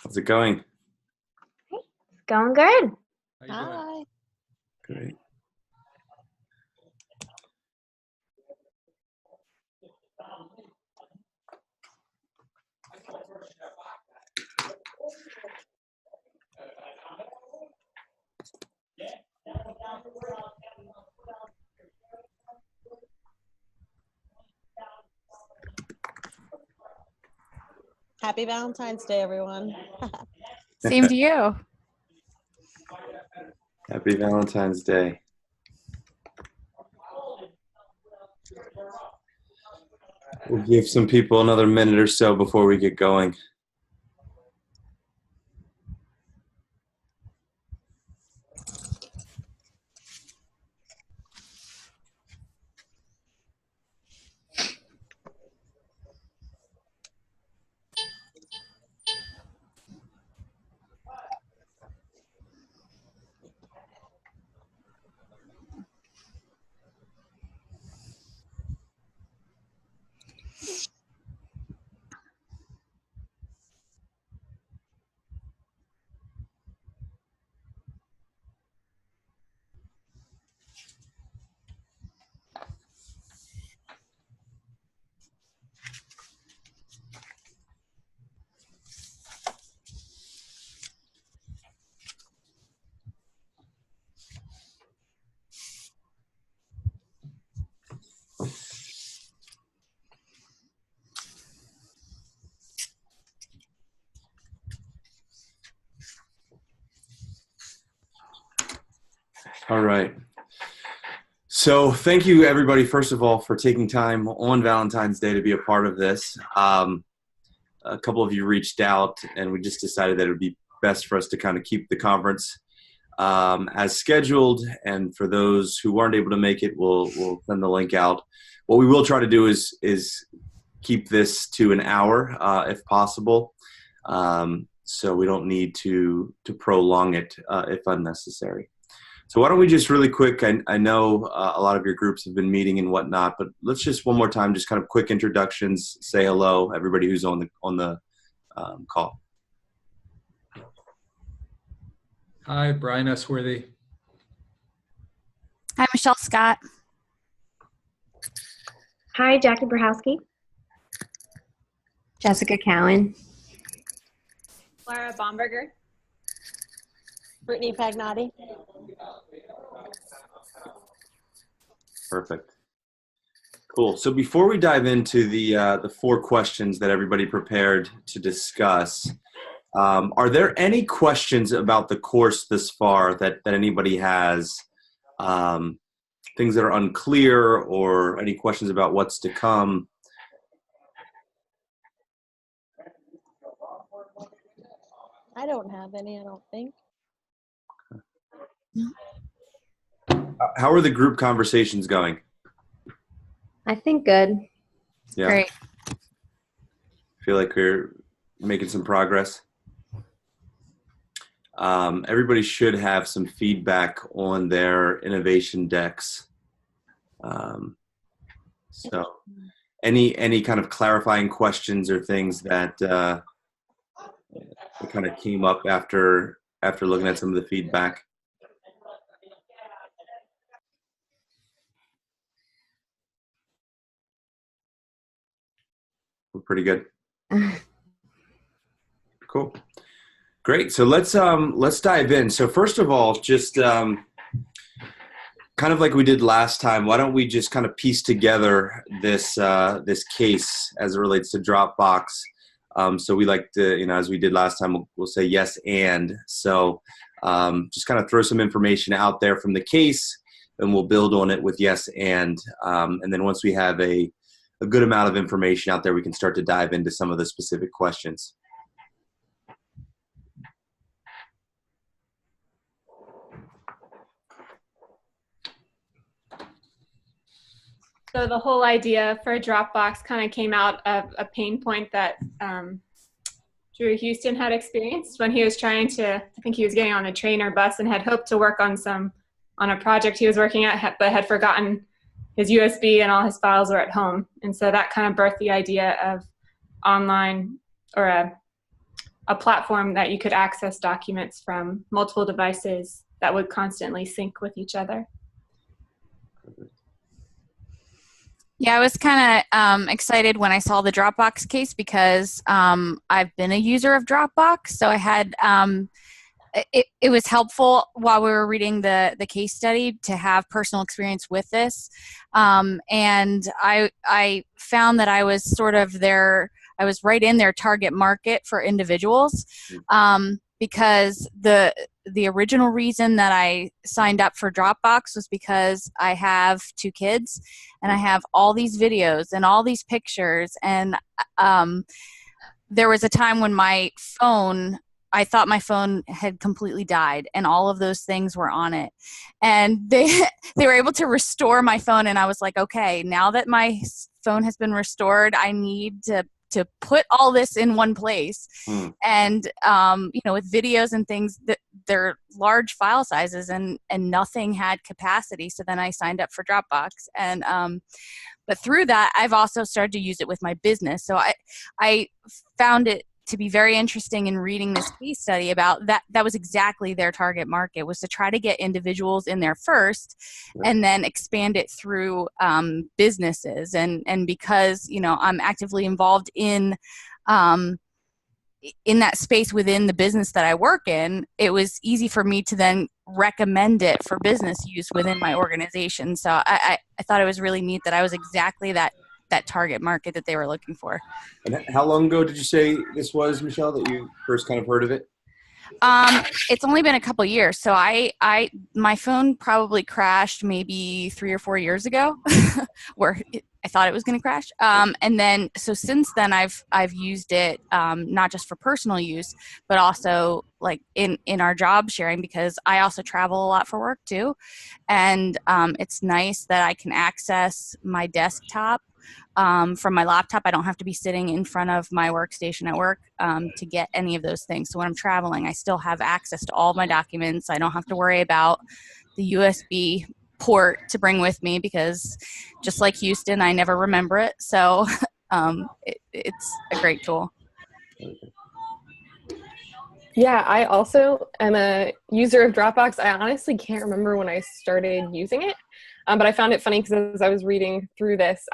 How's it going? Going good. Hi. Great. Happy Valentine's Day, everyone. Same to you. Happy Valentine's Day. We'll give some people another minute or so before we get going. All right. So thank you, everybody, first of all, for taking time on Valentine's Day to be a part of this. A couple of you reached out, and we just decided that it would be best for us to kind of keep the conference as scheduled. And for those who weren't able to make it, we'll send the link out. What we will try to do is keep this to an hour, if possible, so we don't need to prolong it if unnecessary. So why don't we just really quick, I know a lot of your groups have been meeting and whatnot, but let's just one more time, just kind of quick introductions, say hello, everybody who's on the call. Hi, Brian S. Worthy. Hi, Michelle Scott. Hi, Jackie Brahowski. Jessica Cowan. Laura Bomberger. Brittany Pagnotti. Perfect. Cool. So before we dive into the 4 questions that everybody prepared to discuss, are there any questions about the course this far that anybody has? Things that are unclear, or any questions about what's to come? I don't have any, I don't think. How are the group conversations going? I think good. Yeah. Great. Feel like we're making some progress. Everybody should have some feedback on their innovation decks. So any kind of clarifying questions or things that kind of came up after looking at some of the feedback? We're pretty good. Cool. Great. So let's dive in. So first of all, just kind of like we did last time, why don't we just kind of piece together this this case as it relates to Dropbox? So we like to, as we did last time, we'll say yes and. So just kind of throw some information out there from the case, and we'll build on it with yes and. And then once we have a good amount of information out there, we can start to dive into some of the specific questions. So the whole idea for Dropbox kind of came out of a pain point that Drew Houston had experienced when he was trying to, I think he was getting on a train or bus and had hoped to work on a project he was working at, but had forgotten his USB and all his files were at home. And so that kind of birthed the idea of online or a a platform that you could access documents from multiple devices that would constantly sync with each other. Yeah, I was kind of excited when I saw the Dropbox case because I've been a user of Dropbox. So I had it was helpful while we were reading the case study to have personal experience with this. And I found that I was sort of I was right in their target market for individuals, because the original reason that I signed up for Dropbox was because I have 2 kids and I have all these videos and all these pictures, and there was a time when I thought my phone had completely died and all of those things were on it, and they were able to restore my phone, and I was like, okay, now that my phone has been restored, I need to put all this in one place. And with videos and things, that they're large file sizes, and nothing had capacity. So then I signed up for Dropbox, and but through that, I've also started to use it with my business. So I found it to be very interesting in reading this case study about that. That was exactly their target market, was to try to get individuals in there first and then expand it through businesses. And because, I'm actively involved in that space within the business that I work in, it was easy for me to then recommend it for business use within my organization. So I thought it was really neat that I was exactly that target market that they were looking for. And how long ago did you say this was, Michelle, that you first kind of heard of it? It's only been a couple years. So my phone probably crashed maybe 3 or 4 years ago, where I thought it was going to crash. And then, so since then I've used it, not just for personal use, but also like in our job sharing, because I also travel a lot for work too. And, it's nice that I can access my desktop from my laptop. I don't have to be sitting in front of my workstation at work to get any of those things. So when I'm traveling, I still have access to all my documents. I don't have to worry about the USB port to bring with me, because just like Houston, I never remember it. So it's a great tool. Yeah, I also am a user of Dropbox. I honestly can't remember when I started using it, but I found it funny because as I was reading through this,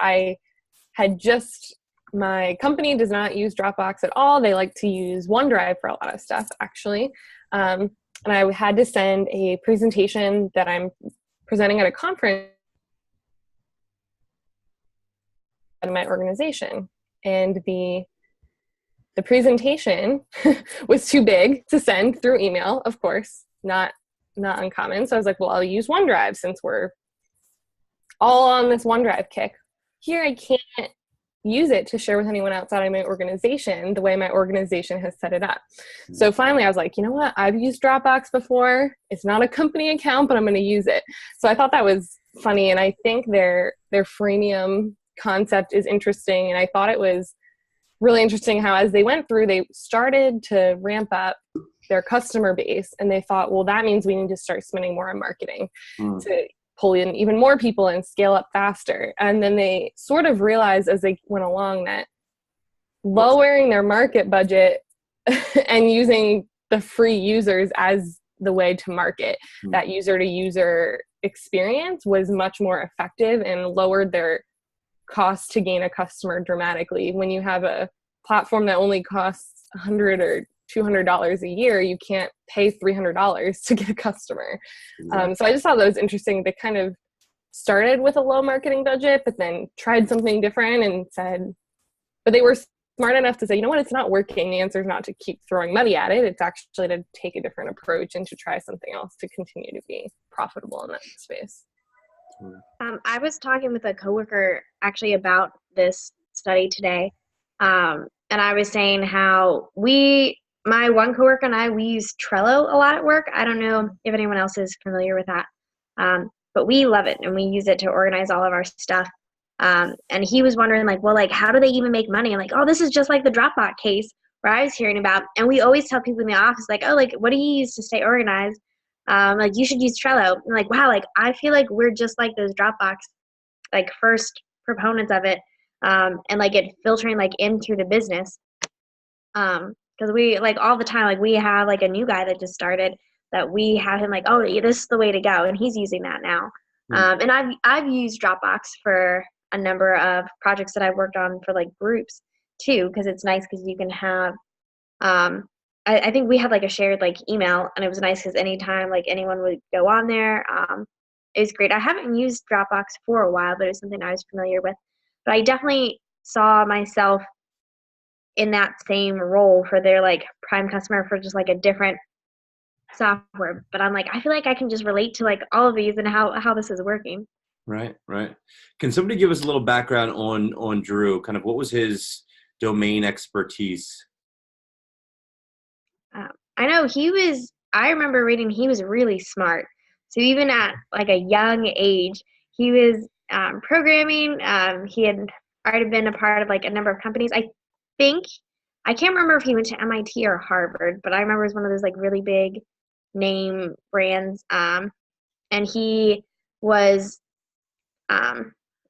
my company does not use Dropbox at all. They like to use OneDrive for a lot of stuff, actually. And I had to send a presentation that I'm presenting at a conference in my organization. And the presentation was too big to send through email, of course, not uncommon. So I was like, well, I'll use OneDrive since we're all on this OneDrive kick. Here I can't use it to share with anyone outside of my organization the way my organization has set it up. So finally I was like, you know what? I've used Dropbox before. It's not a company account, but I'm going to use it. So I thought that was funny. And I think their freemium concept is interesting. And I thought it was really interesting how as they went through, they started to ramp up their customer base. And they thought, well, that means we need to start spending more on marketing to pull in even more people and scale up faster. And then they sort of realized as they went along that lowering their market budget and using the free users as the way to market that user to user experience was much more effective and lowered their cost to gain a customer dramatically. When you have a platform that only costs $100 or $200 a year, you can't pay $300 to get a customer. So I just thought that was interesting. They kind of started with a low marketing budget, but then tried something different and said, but they were smart enough to say, you know what, it's not working. The answer is not to keep throwing money at it. It's actually to take a different approach and to try something else to continue to be profitable in that space. I was talking with a coworker actually about this study today, and I was saying how my one coworker and I, we use Trello a lot at work. I don't know if anyone else is familiar with that, but we love it, and we use it to organize all of our stuff. And he was wondering, like, well, like, how do they even make money? I'm like, oh, this is just like the Dropbox case where I was hearing about. And we always tell people in the office, like, oh, like, what do you use to stay organized? Like, you should use Trello. And like, wow, like, I feel like we're just like those Dropbox, like, first proponents of it, and like it filtering like in through the business. because we like all the time, like we have like a new guy that just started that we have him like, oh, yeah, this is the way to go, and he's using that now. And I've used Dropbox for a number of projects that I've worked on for like groups too, because it's nice because you can have I think we had like a shared like email, and it was nice because anytime like anyone would go on there, it was great. I haven't used Dropbox for a while, but it was something I was familiar with. But I definitely saw myself in that same role for their like prime customer for just like a different software. But I'm like, I feel like I can just relate to like all of these and how this is working. Right, right. Can somebody give us a little background on Drew? Kind of what was his domain expertise? I know I remember reading he was really smart. So even at like a young age, he was programming. He had already been a part of like a number of companies. I can't remember if he went to MIT or Harvard, but I remember it was one of those like really big name brands. And he was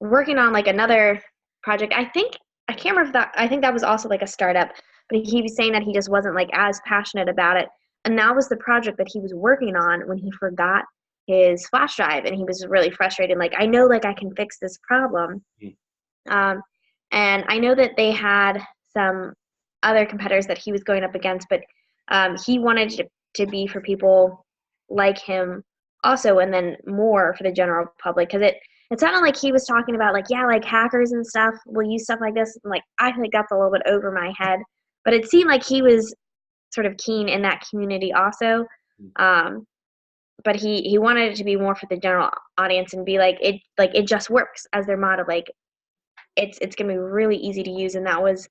working on like another project. I can't remember I think that was also like a startup, but he was saying that he just wasn't like as passionate about it. And that was the project that he was working on when he forgot his flash drive, and he was really frustrated. Like, I know like I can fix this problem. And I know that they had some other competitors that he was going up against, but he wanted to be for people like him also, and then more for the general public, because it sounded like he was talking about like, yeah, like hackers and stuff will use stuff like this. And like, I think that's a little bit over my head, but it seemed like he was sort of keen in that community also. But he wanted it to be more for the general audience and be like it just works as their motto. Like it's gonna be really easy to use, and that was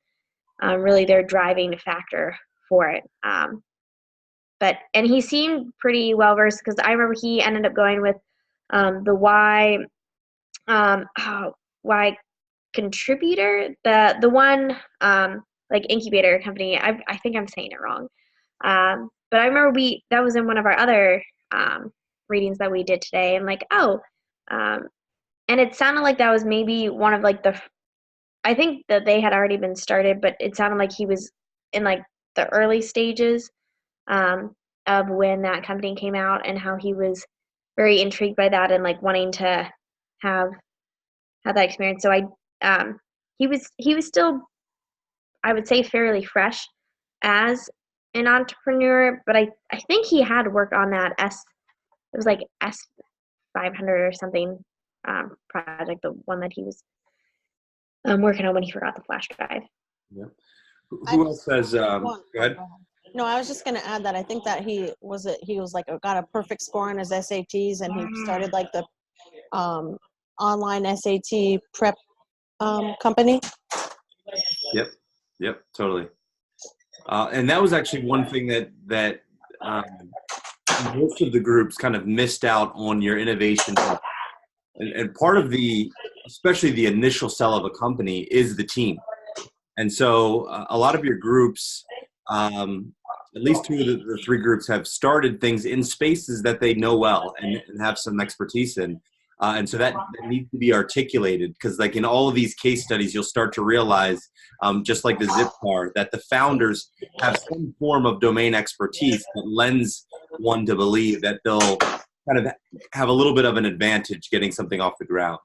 really their driving factor for it. And he seemed pretty well versed, because I remember he ended up going with the Y contributor, the one like incubator company. I think I'm saying it wrong. But I remember that was in one of our other readings that we did today, and like, and it sounded like that was maybe one of like I think that they had already been started, but it sounded like he was in like the early stages of when that company came out, and how he was very intrigued by that and like wanting to have that experience. So he was still, I would say, fairly fresh as an entrepreneur, but I think he had worked on that it was like S500 or something project, the one that he was working on when he forgot the flash drive. Yeah. Who else has? Go ahead. No, I was just going to add that I think that he was like got a perfect score on his SATs, and he started like the online SAT prep company. Yep, totally. And that was actually one thing that most of the groups kind of missed out on your innovation. And part of especially the initial sell of a company is the team. And so a lot of your groups, at least two of the three groups, have started things in spaces that they know well and have some expertise in. And so that needs to be articulated, because like in all of these case studies, you'll start to realize, just like the zip car, that the founders have some form of domain expertise that lends one to believe that they'll kind of have a little bit of an advantage getting something off the ground.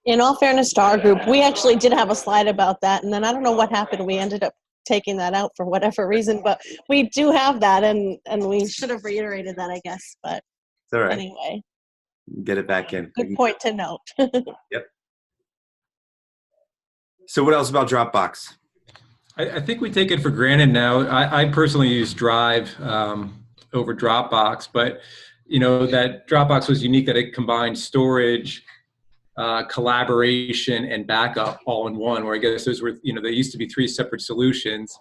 In all fairness to our group, we actually did have a slide about that, and then I don't know what happened. We ended up taking that out for whatever reason, but we do have that, and we should have reiterated that, I guess. But it's all right. Anyway. Get it back in. Good point to note. Yep. So what else about Dropbox? I think we take it for granted now. I personally use Drive over Dropbox, but you know that Dropbox was unique that it combined storage, collaboration, and backup all in one, where I guess those were, they used to be three separate solutions.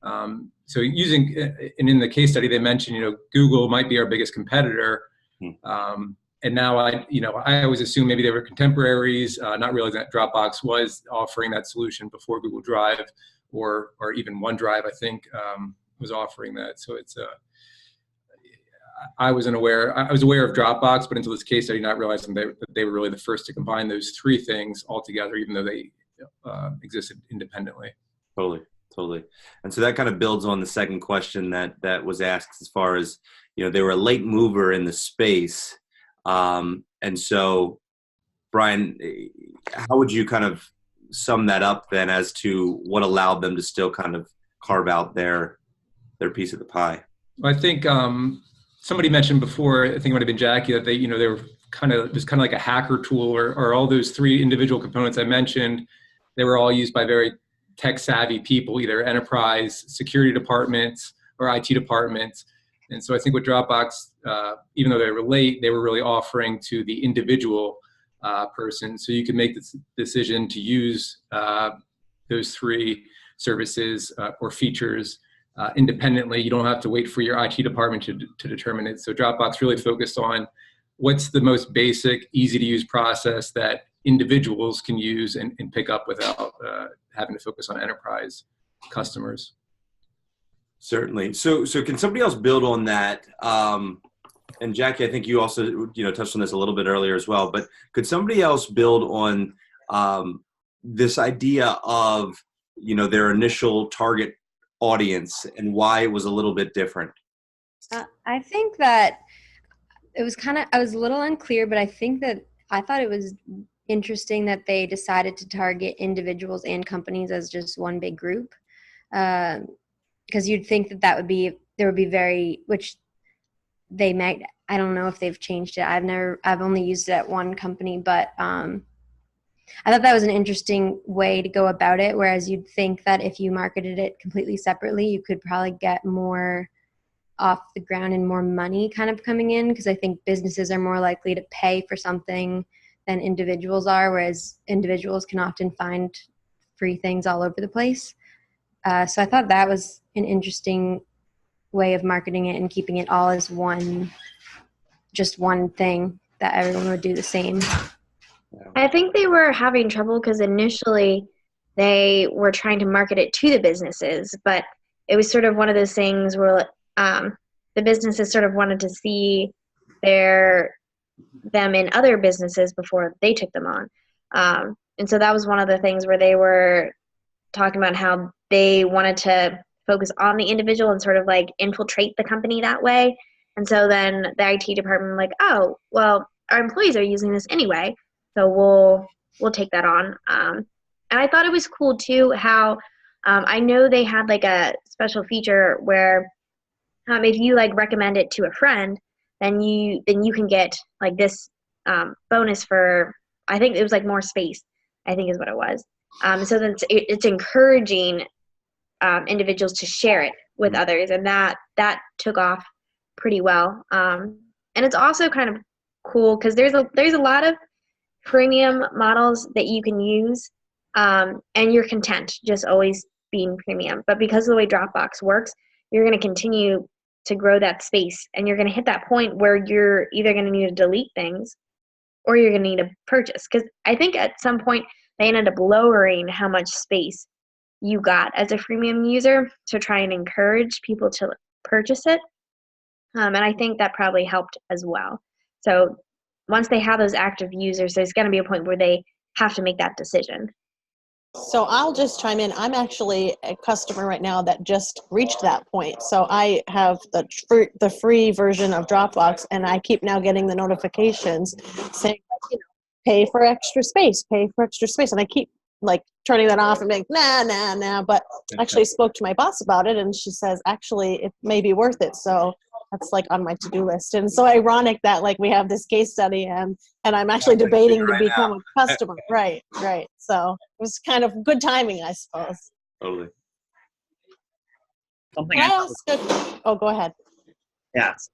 So using, and in the case study, they mentioned, Google might be our biggest competitor. And now I always assume maybe they were contemporaries, not realizing that Dropbox was offering that solution before Google Drive, or even OneDrive, I think, was offering that. So it's I was aware of Dropbox, but until this case study, not realizing that they were really the first to combine those three things all together, even though they existed independently. Totally. Totally. And so that kind of builds on the second question that was asked as far as, they were a late mover in the space. And so, Brian, how would you kind of sum that up then as to what allowed them to still kind of carve out their piece of the pie? I think somebody mentioned before, I think it might have been Jackie, that they were it was kind of like a hacker tool, or all those three individual components I mentioned, they were all used by very tech savvy people, either enterprise security departments or IT departments. And so I think with Dropbox, even though they were late, they were really offering to the individual person. So you can make the decision to use those three services or features independently. You don't have to wait for your IT department to determine it. So Dropbox really focused on what's the most basic, easy to use process that individuals can use and pick up without having to focus on enterprise customers. Certainly. So can somebody else build on that? And Jackie, I think you also touched on this a little bit earlier as well. But could somebody else build on this idea of their initial target audience and why it was a little bit different? I think that it was I was a little unclear, but I thought it was interesting that they decided to target individuals and companies as just one big group. Because you'd think there would be which they might, I don't know if they've changed it. I've only used it at one company, but I thought that was an interesting way to go about it. Whereas you'd think that if you marketed it completely separately, you could probably get more off the ground and more money kind of coming in, because I think businesses are more likely to pay for something than individuals are, whereas individuals can often find free things all over the place. So I thought that was an interesting way of marketing it and keeping it all as just one thing that everyone would do the same. I think they were having trouble because initially they were trying to market it to the businesses, but it was sort of one of those things where the businesses sort of wanted to see them in other businesses before they took them on. And so that was one of the things where they were talking about how they wanted to focus on the individual and sort of like infiltrate the company that way. And so then the IT department like, oh, well, our employees are using this anyway, so we'll take that on. And I thought it was cool too how I know they had like a special feature where if you like recommend it to a friend, then you can get like this bonus for, I think it was like more space, I think is what it was. So then it's encouraging individuals to share it with others, and that took off pretty well. And it's also kind of cool because there's a lot of premium models that you can use, and you're content just always being premium. But because of the way Dropbox works, you're going to continue to grow that space, and you're going to hit that point where you're either going to need to delete things or you're going to need to purchase. Because I think at some point they ended up lowering how much space you got as a freemium user to try and encourage people to purchase it. And I think that probably helped as well. So once they have those active users, there's going to be a point where they have to make that decision. So I'll just chime in. I'm actually a customer right now that just reached that point. So I have the free version of Dropbox, and I keep now getting the notifications saying, pay for extra space, pay for extra space. And I keep like turning that off and being nah. But I actually spoke to my boss about it, and she says, actually, it may be worth it. So that's like on my to-do list. And so ironic that like we have this case study and I'm actually debating to become a customer. Right. So it was kind of good timing, I suppose. Totally. Something go ahead. Yes.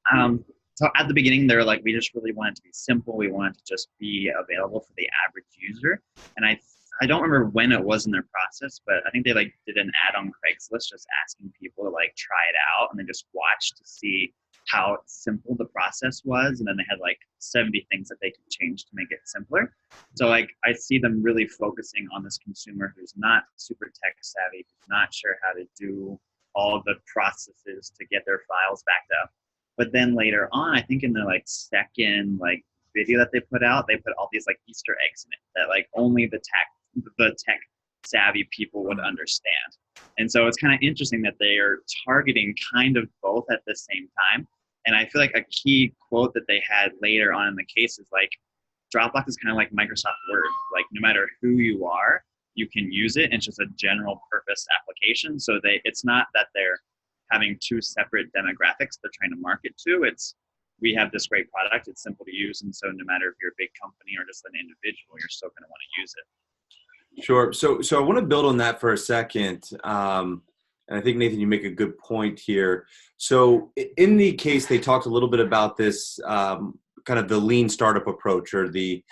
So at the beginning, they were like, we just really want it to be simple. We want it to just be available for the average user. And I don't remember when it was in their process, but I think they like did an ad on Craigslist just asking people to like try it out, and they just watched to see how simple the process was. And then they had like 70 things that they could change to make it simpler. So like I see them really focusing on this consumer who's not super tech savvy, who's not sure how to do all the processes to get their files backed up. But then later on, I think in the like second like video that they put out, they put all these like Easter eggs in it that like only the tech savvy people would understand. And so it's kind of interesting that they are targeting kind of both at the same time. And I feel like a key quote that they had later on in the case is like, Dropbox is kind of like Microsoft Word. Like no matter who you are, you can use it. And it's just a general purpose application. So it's not that they're having two separate demographics they're trying to market to. It's, we have this great product. It's simple to use. And so no matter if you're a big company or just an individual, you're still going to want to use it. Sure. So I want to build on that for a second. And I think, Nathan, you make a good point here. So in the case, they talked a little bit about this kind of the lean startup approach, or the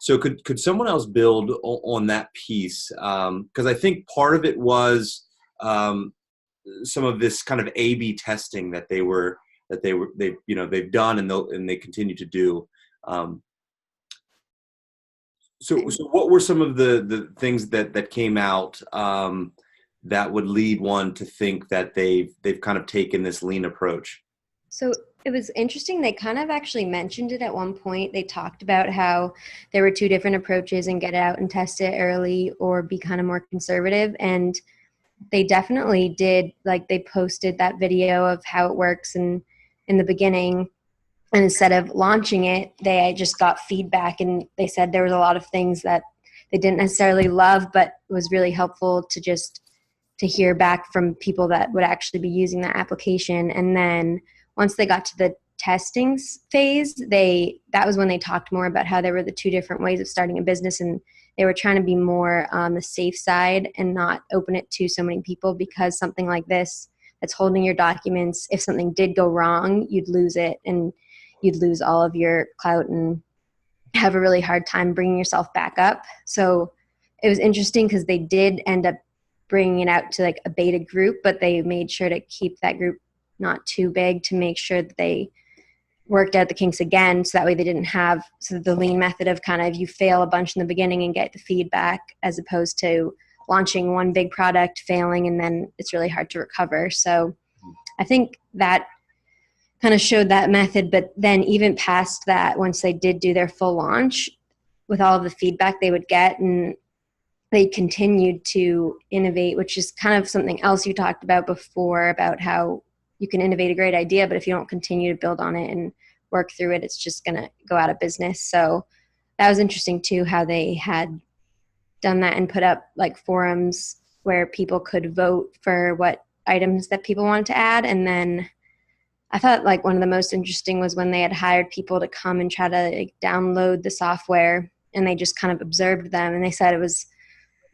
so could someone else build on that piece? Because I think part of it was some of this kind of A/B testing that they've done and they continue to do. So what were some of the things that came out that would lead one to think that they've kind of taken this lean approach? So it was interesting. They kind of actually mentioned it at one point. They talked about how there were two different approaches, and get it out and test it early or be kind of more conservative. And they definitely did, like they posted that video of how it works in the beginning. And instead of launching it, they just got feedback, and they said there was a lot of things that they didn't necessarily love, but it was really helpful to hear back from people that would actually be using that application. And then once they got to the testing phase, that was when they talked more about how there were the two different ways of starting a business, and they were trying to be more on the safe side and not open it to so many people, because something like this that's holding your documents, if something did go wrong, you'd lose it, and you'd lose all of your clout and have a really hard time bringing yourself back up. So it was interesting because they did end up bringing it out to like a beta group, but they made sure to keep that group not too big to make sure that they worked out the kinks again. So that way they didn't have the lean method of kind of you fail a bunch in the beginning and get the feedback, as opposed to launching one big product, failing, and then it's really hard to recover. So I think that kind of showed that method. But then even past that, once they did do their full launch, with all of the feedback they would get, and they continued to innovate, which is kind of something else you talked about before, about how you can innovate a great idea, but if you don't continue to build on it and work through it, it's just going to go out of business. So that was interesting too, how they had done that and put up like forums where people could vote for what items that people wanted to add. And then I thought like one of the most interesting was when they had hired people to come and try to like download the software, and they just kind of observed them, and they said it was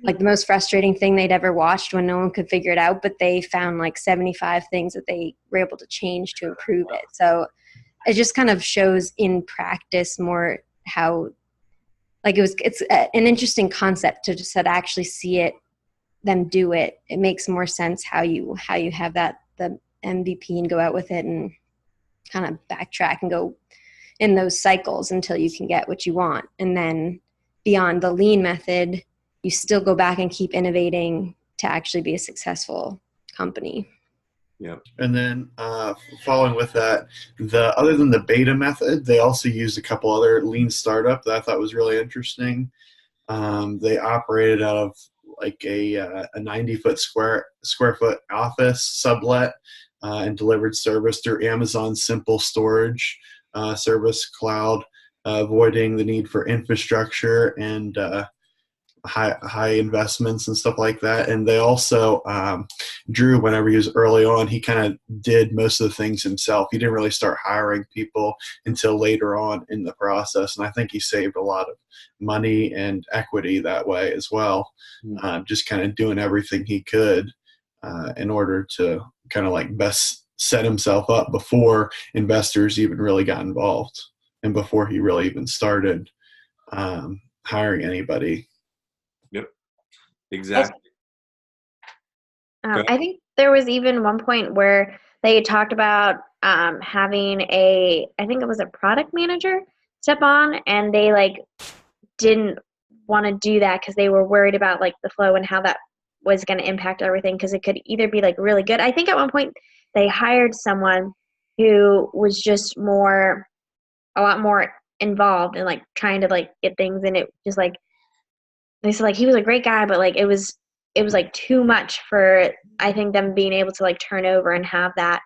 like the most frustrating thing they'd ever watched when no one could figure it out, but they found like 75 things that they were able to change to improve it. So it just kind of shows in practice more how like it's an interesting concept to just actually see them do it. It makes more sense how you have that the MVP and go out with it and kind of backtrack and go in those cycles until you can get what you want. And then beyond the lean method, you still go back and keep innovating to actually be a successful company. Yeah. And then following with that, other than the beta method, they also used a couple other lean startup that I thought was really interesting. They operated out of like a 90-foot square foot office sublet and delivered service through Amazon's simple storage service cloud, avoiding the need for infrastructure and high investments and stuff like that. And they also, Drew, whenever he was early on, he kind of did most of the things himself. He didn't really start hiring people until later on in the process. And I think he saved a lot of money and equity that way as well. Just kind of doing everything he could in order to kind of like best set himself up before investors even really got involved and before he really even started hiring anybody. Yep, exactly. I think there was even one point where they talked about having I think it was a product manager step on, and they like didn't want to do that because they were worried about like the flow and how that was going to impact everything, because it could either be like really good. I think at one point they hired someone who was just a lot more involved and like trying to like get things, and it just like they said like he was a great guy, but like it was like too much for, I think, them being able to like turn over and have that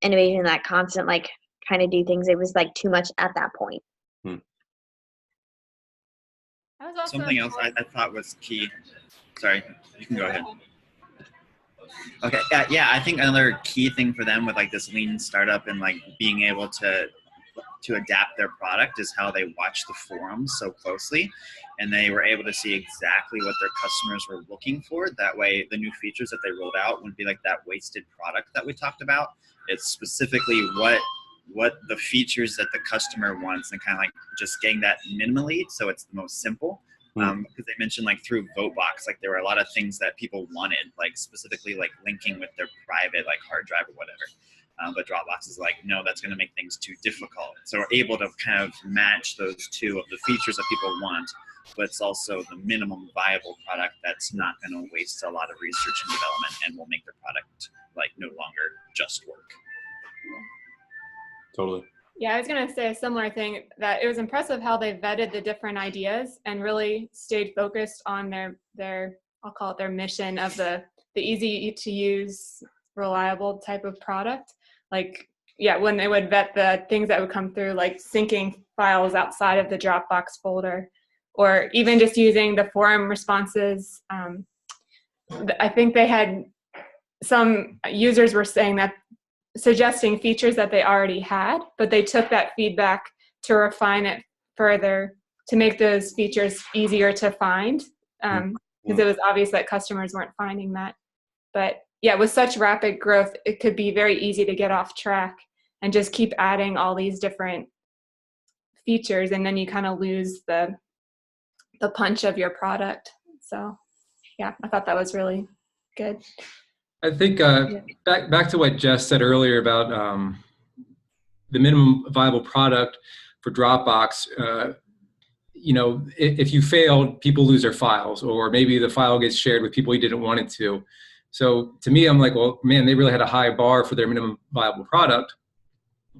innovation, that constant like trying to do things. It was like too much at that point. I was also Something else I thought was key. Sorry, you can go ahead. Okay, yeah, I think another key thing for them with like this lean startup and like being able to adapt their product is how they watch the forums so closely, and they were able to see exactly what their customers were looking for. That way, the new features that they rolled out wouldn't be like that wasted product that we talked about. It's specifically what the features that the customer wants, and kind of like just getting that minimally so it's the most simple. Because they mentioned like through VoteBox, like there were a lot of things that people wanted, like specifically like linking with their private like hard drive or whatever. But Dropbox is like, no, that's going to make things too difficult. So we're able to kind of match those two of the features that people want, but it's also the minimum viable product that's not going to waste a lot of research and development and will make the product like no longer just work. Totally. Yeah, I was going to say a similar thing, that it was impressive how they vetted the different ideas and really stayed focused on their I'll call it their mission of the easy to use, reliable type of product. Like, yeah, when they would vet the things that would come through, like syncing files outside of the Dropbox folder, or even just using the forum responses. I think they had some users were saying that, suggesting features that they already had, but they took that feedback to refine it further to make those features easier to find, because it was obvious that customers weren't finding that. But yeah, with such rapid growth, it could be very easy to get off track and just keep adding all these different features, and then you kind of lose the punch of your product. So yeah, I thought that was really good. I think back to what Jess said earlier about the minimum viable product for Dropbox. You know, if you failed, people lose their files, or maybe the file gets shared with people you didn't want it to. So to me, I'm like, well, man, they really had a high bar for their minimum viable product.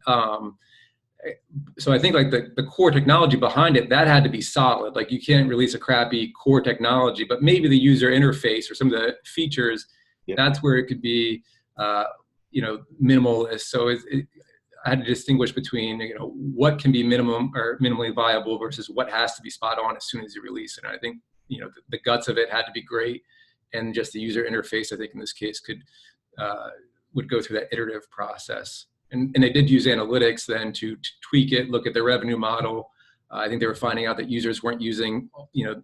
So I think like the core technology behind it, that had to be solid. Like you can't release a crappy core technology, but maybe the user interface or some of the features, that's where it could be, you know, minimalist. So I had to distinguish between, you know, what can be minimum or minimally viable versus what has to be spot on as soon as you release it. And I think, you know, the guts of it had to be great, and just the user interface, I think in this case would go through that iterative process. And they did use analytics then to tweak it, look at their revenue model. I think they were finding out that users weren't using, you know,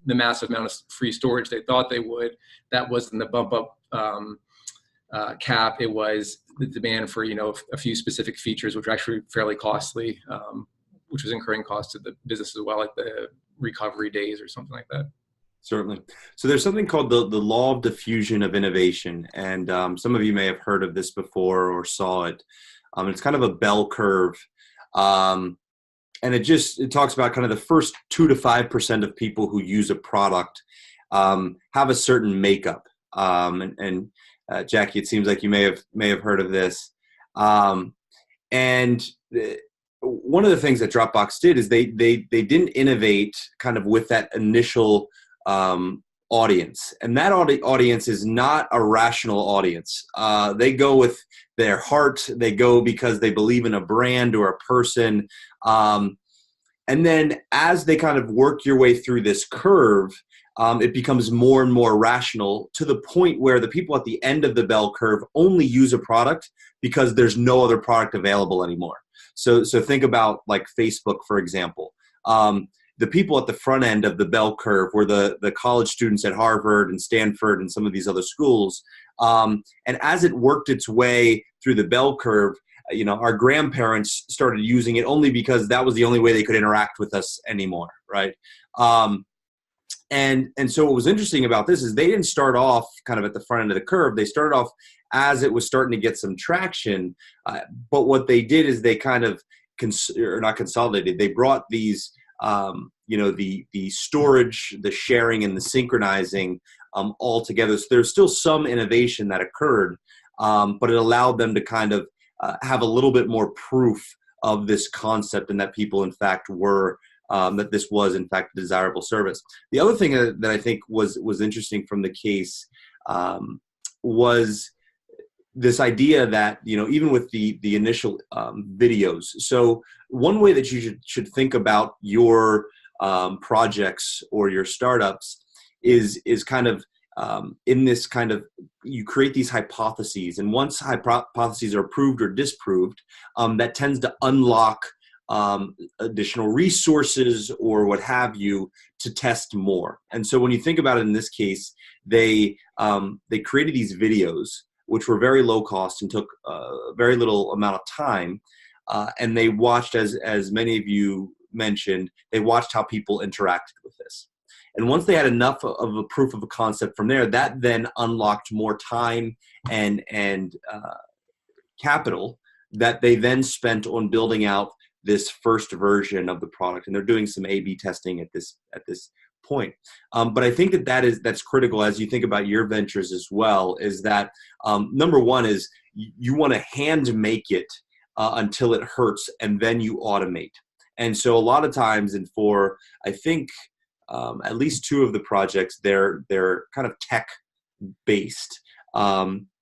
the massive amount of free storage they thought they would. That wasn't the bump up cap. It was the demand for, you know, a few specific features, which were actually fairly costly, which was incurring costs to the business as well, like the recovery days or something like that. Certainly. So there's something called the law of diffusion of innovation. And some of you may have heard of this before or saw it. It's kind of a bell curve. And it talks about kind of the first 2 to 5% of people who use a product have a certain makeup. And Jackie, it seems like you may have heard of this. And one of the things that Dropbox did is they didn't innovate kind of with that initial audience, and that audience is not a rational audience. They go with their heart. They go because they believe in a brand or a person. And then as they kind of work your way through this curve, it becomes more and more rational, to the point where the people at the end of the bell curve only use a product because there's no other product available anymore. So think about like Facebook, for example. The people at the front end of the bell curve were the college students at Harvard and Stanford and some of these other schools. And as it worked its way through the bell curve, you know, our grandparents started using it only because that was the only way they could interact with us anymore, right? And so what was interesting about this is they didn't start off kind of at the front end of the curve. They started off as it was starting to get some traction. But what they did is they kind of not consolidated. They brought these you know, the storage, the sharing, and the synchronizing all together. So there's still some innovation that occurred, but it allowed them to kind of have a little bit more proof of this concept, and that people in fact were that this was in fact a desirable service. The other thing that I think was interesting from the case was this idea that, even with the initial videos. So one way that you should think about your projects or your startups is kind of in this kind of, you create these hypotheses, and once hypotheses are proved or disproved, that tends to unlock additional resources or what have you to test more. And so when you think about it in this case, they created these videos which were very low cost and took very little amount of time, and they watched, as many of you mentioned, they watched how people interacted with this. And once they had enough of a proof of a concept from there, that then unlocked more time and capital that they then spent on building out this first version of the product. And they're doing some A/B testing at this point. But I think that's critical as you think about your ventures as well, is that number one is you want to hand make it until it hurts, and then you automate. And so a lot of times, and for, I think, at least two of the projects, they're kind of tech based.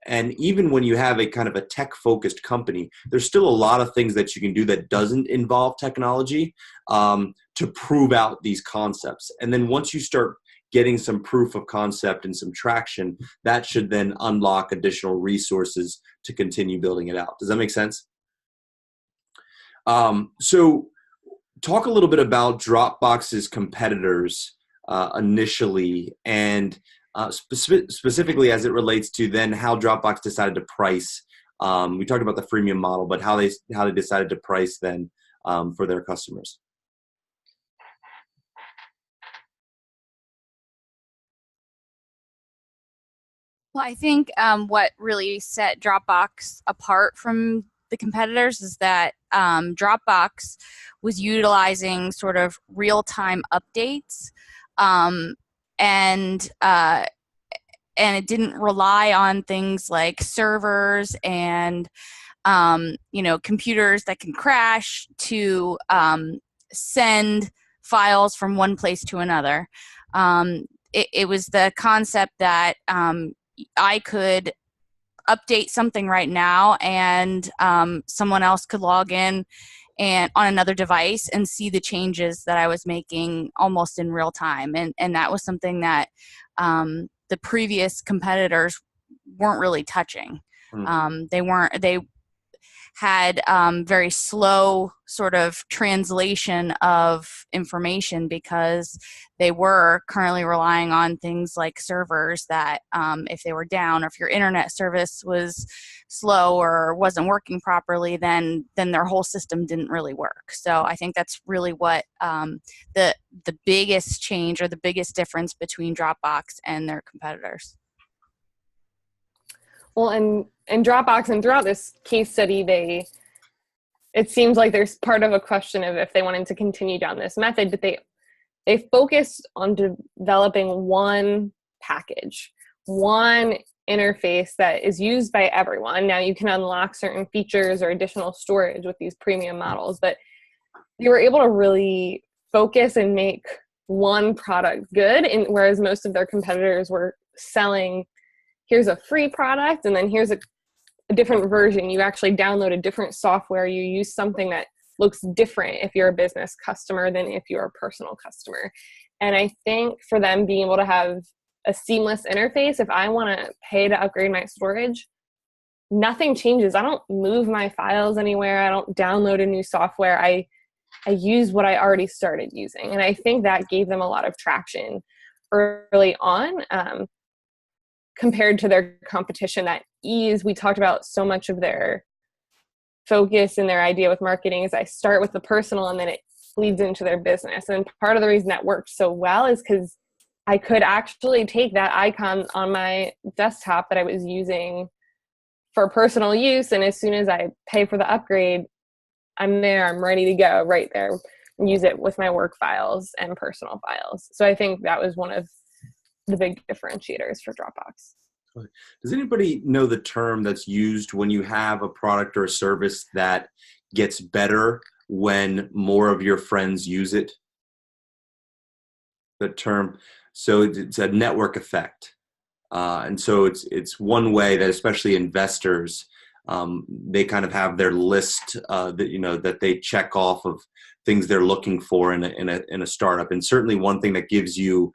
And even when you have a kind of a tech focused company, there's still a lot of things that you can do that doesn't involve technology to prove out these concepts. And then once you start getting some proof of concept and some traction, that should then unlock additional resources to continue building it out. Does that make sense? So talk a little bit about Dropbox's competitors initially, and specifically as it relates to then how Dropbox decided to price. We talked about the freemium model, but how they decided to price then for their customers. Well, I think what really set Dropbox apart from the competitors is that Dropbox was utilizing sort of real-time updates, and it didn't rely on things like servers and computers that can crash to send files from one place to another. It was the concept that I could update something right now, and someone else could log in and on another device and see the changes that I was making almost in real time. And that was something that the previous competitors weren't really touching. They had very slow sort of translation of information because they were currently relying on things like servers that if they were down, or if your internet service was slow or wasn't working properly, then their whole system didn't really work. So I think that's really what the biggest change or the biggest difference between Dropbox and their competitors. Well, and Dropbox, and throughout this case study, it seems like there's part of a question of if they wanted to continue down this method, but they focused on developing one package, one interface that is used by everyone. Now you can unlock certain features or additional storage with these premium models, but they were able to really focus and make one product good, whereas most of their competitors were selling, here's a free product, and then here's a different version. You actually download a different software. You use something that looks different if you're a business customer than if you're a personal customer. And I think for them being able to have a seamless interface, if I want to pay to upgrade my storage, nothing changes. I don't move my files anywhere. I don't download a new software. I use what I already started using. And I think that gave them a lot of traction early on. Compared to their competition, that ease, we talked about so much of their focus and their idea with marketing is I start with the personal and then it leads into their business. And part of the reason that worked so well is because I could actually take that icon on my desktop that I was using for personal use, and as soon as I pay for the upgrade, I'm there, I'm ready to go right there, and use it with my work files and personal files. So I think that was one of the big differentiators for Dropbox. Does anybody know the term that's used when you have a product or a service that gets better when more of your friends use it? that term. So it's a network effect. And so it's one way that especially investors, they kind of have their list that they check off of things they're looking for in a startup. And certainly one thing that gives you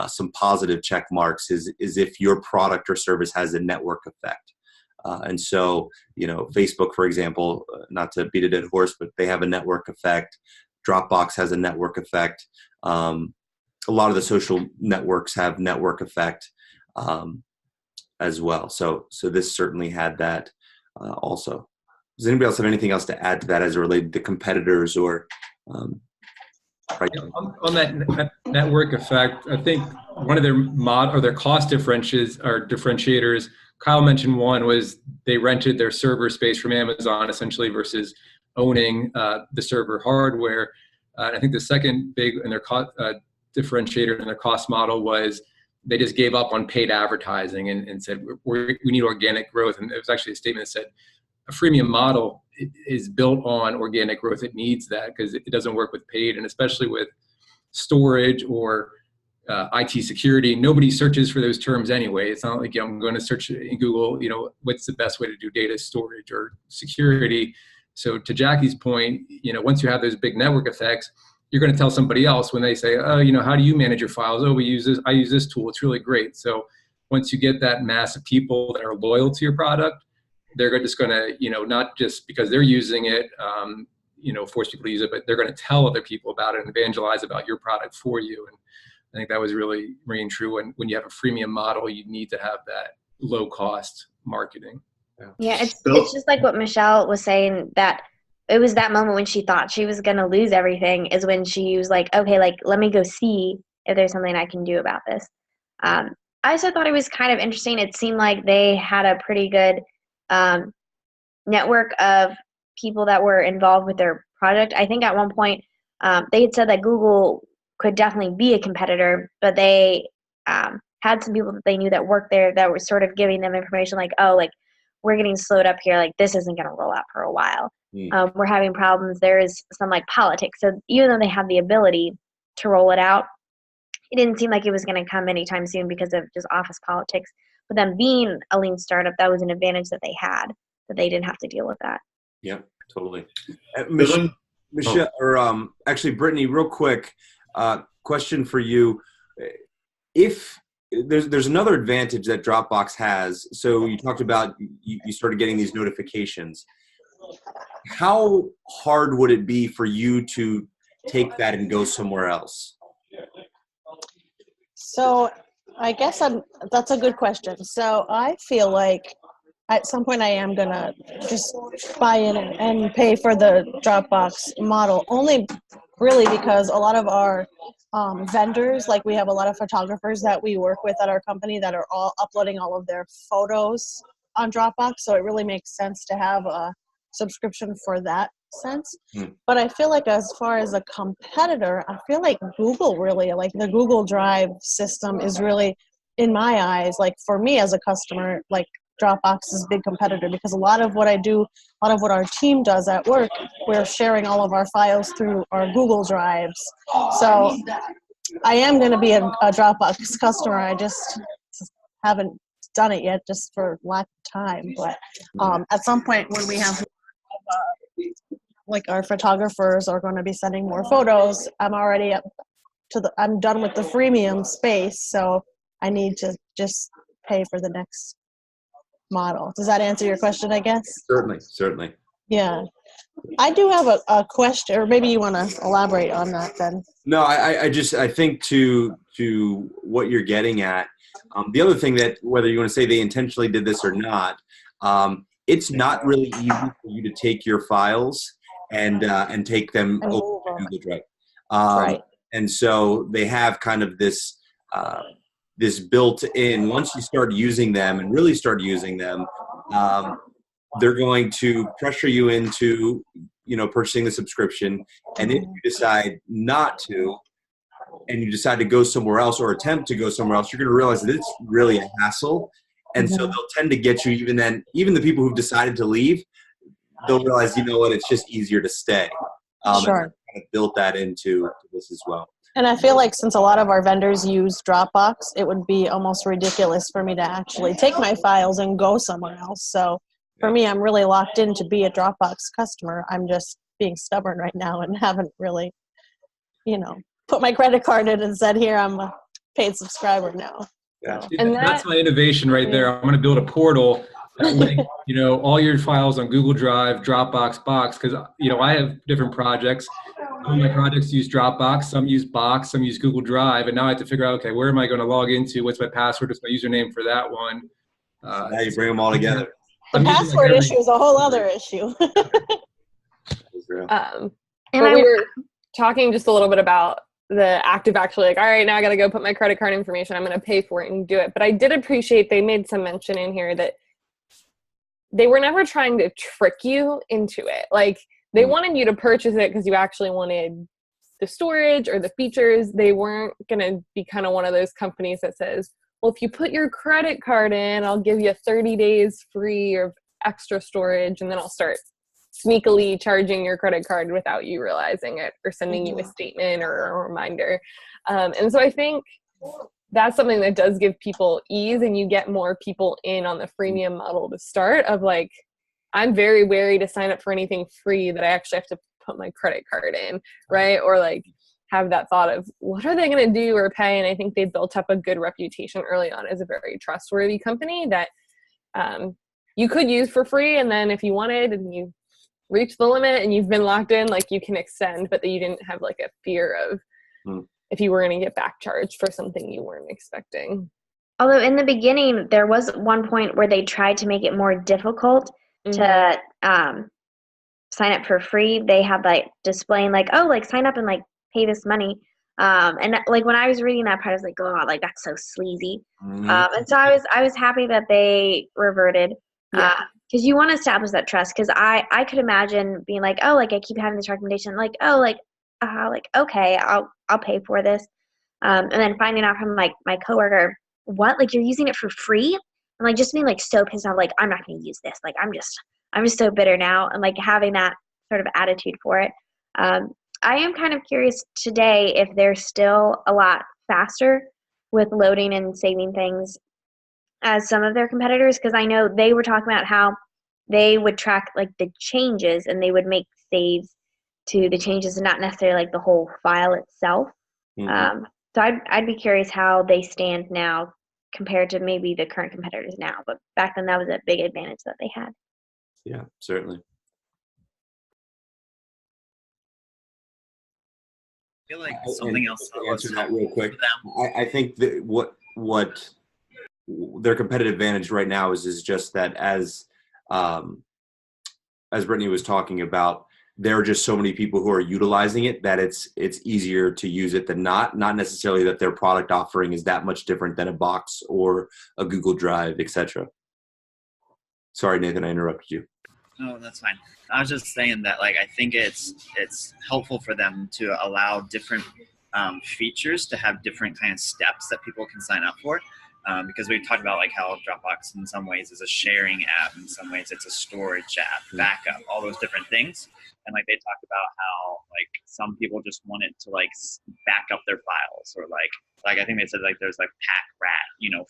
some positive check marks is if your product or service has a network effect. And so, Facebook, for example, not to beat a dead horse, but they have a network effect. Dropbox has a network effect. A lot of the social networks have network effect as well. So this certainly had that also. Does anybody else have anything else to add to that as it related to competitors or? On that network effect, I think one of their cost differentiators, Kyle mentioned one was they rented their server space from Amazon essentially versus owning the server hardware. And I think the second big in their differentiator in their cost model was they just gave up on paid advertising and said, we need organic growth. And it was actually a statement that said, a freemium model is built on organic growth. It needs that because it doesn't work with paid, and especially with storage or IT security. Nobody searches for those terms anyway. It's not like I'm going to search in Google, what's the best way to do data storage or security. So to Jackie's point, once you have those big network effects, you're going to tell somebody else when they say, oh, how do you manage your files? Oh, we use this. I use this tool. It's really great. So once you get that mass of people that are loyal to your product, they're just going to, not just because they're using it, force people to use it, but they're going to tell other people about it and evangelize about your product for you. And I think that was really ringing true. And when you have a freemium model, you need to have that low cost marketing. Yeah, it's just like what Michelle was saying, that it was that moment when she thought she was going to lose everything is when she was like, okay, let me go see if there's something I can do about this. I also thought it was kind of interesting. It seemed like they had a pretty good network of people that were involved with their project. I think at one point they had said that Google could definitely be a competitor, but they had some people that they knew that worked there that were sort of giving them information we're getting slowed up here. This isn't going to roll out for a while. We're having problems. There is some politics. So even though they have the ability to roll it out, it didn't seem like it was going to come anytime soon because of just office politics. But them being a lean startup, that was an advantage that they had, that they didn't have to deal with that. Yeah, totally. Michelle, or actually, Brittany, real quick, question for you. If there's another advantage that Dropbox has, so you talked about you started getting these notifications. How hard would it be for you to take that and go somewhere else? So I guess that's a good question. So I feel like at some point I am going to just buy in and pay for the Dropbox model, only really because a lot of our vendors, we have a lot of photographers that we work with at our company that are all uploading all of their photos on Dropbox. So it really makes sense to have a subscription for that sense. But I feel like as far as a competitor, I feel like Google really, the Google Drive system is really, in my eyes, for me as a customer, Dropbox is a big competitor because a lot of what I do, a lot of what our team does at work, we're sharing all of our files through our Google Drives. So I am going to be a Dropbox customer. I just haven't done it yet just for lack of time. But at some point when we have our photographers are going to be sending more photos, I'm already I'm done with the freemium space. So I need to just pay for the next model. Does that answer your question, I guess? Certainly. Yeah. I do have a question, or maybe you want to elaborate on that then. No, I think to what you're getting at, the other thing that, whether you want to say they intentionally did this or not, it's not really easy for you to take your files and take them over to Google Drive. Right. And so they have kind of this this built in. Once you start using them and really start using them, they're going to pressure you into purchasing the subscription. And if you decide not to, and you decide to go somewhere else or attempt to go somewhere else, you're going to realize that it's really a hassle. And so they'll tend to get you even the people who've decided to leave, they'll realize, it's just easier to stay. Sure. And kind of built that into this as well. And I feel like since a lot of our vendors use Dropbox, it would be almost ridiculous for me to actually take my files and go somewhere else. So for me, I'm really locked in to be a Dropbox customer. I'm just being stubborn right now and haven't really, put my credit card in and said, here, I'm a paid subscriber now. Yeah. So. And that's my innovation right there. I'm going to build a portal that link, all your files on Google Drive, Dropbox, Box, because, I have different projects. Some of my projects use Dropbox, some use Box, some use Google Drive, and now I have to figure out, okay, where am I going to log into? What's my password? What's my username for that one? Now you bring them all together. The password issue is a whole other issue. But we were talking just a little bit about the act of actually all right, now I got to go put my credit card information. I'm going to pay for it and do it. But I did appreciate they made some mention in here that they were never trying to trick you into it. Like, they wanted you to purchase it because you actually wanted the storage or the features. They weren't going to be kind of one of those companies that says, well, if you put your credit card in, I'll give you 30 days free of extra storage, and then I'll start sneakily charging your credit card without you realizing it, or sending you a statement or a reminder. And so I think that's something that does give people ease, and you get more people in on the freemium model to start of like, I'm very wary to sign up for anything free that I actually have to put my credit card in, right? Or like have that thought of what are they going to do or pay? And I think they built up a good reputation early on as a very trustworthy company that you could use for free. And then if you wanted and you reach the limit and you've been locked in, like you can extend, but that you didn't have like a fear of if you were going to get back charged for something you weren't expecting. Although in the beginning, there was one point where they tried to make it more difficult to sign up for free. They had like displaying like, oh, like sign up and like pay this money. And like when I was reading that part, I was like, oh, like that's so sleazy. And so I was happy that they reverted. Because you want to establish that trust. Because I could imagine being like, oh, like I keep having this recommendation, like, oh, like okay, I'll pay for this, and then finding out from like my coworker, what, like you're using it for free, and like just being like so pissed off, like I'm not going to use this, like I'm just so bitter now, and like having that sort of attitude for it. I am kind of curious today if they're still a lot faster with loading and saving things as some of their competitors, because I know they were talking about how they would track like the changes and they would make saves to the changes and not necessarily like the whole file itself. So I'd be curious how they stand now compared to maybe the current competitors now. But back then that was a big advantage that they had. Yeah, certainly. I feel like something else. Answer that real quick. I think that what their competitive advantage right now is just that as Brittany was talking about, there are just so many people who are utilizing it that it's easier to use it than not necessarily that their product offering is that much different than a Box or a Google Drive, etc. Sorry, Nathan, I interrupted you. No, that's fine. I was just saying that, like, I think it's helpful for them to allow different features to have different kind of steps that people can sign up for. Because we talked about like how Dropbox in some ways is a sharing app, in some ways it's a storage app, backup, all those different things. And like they talked about how like some people just want it to like back up their files, or like I think they said like there's like pack rat,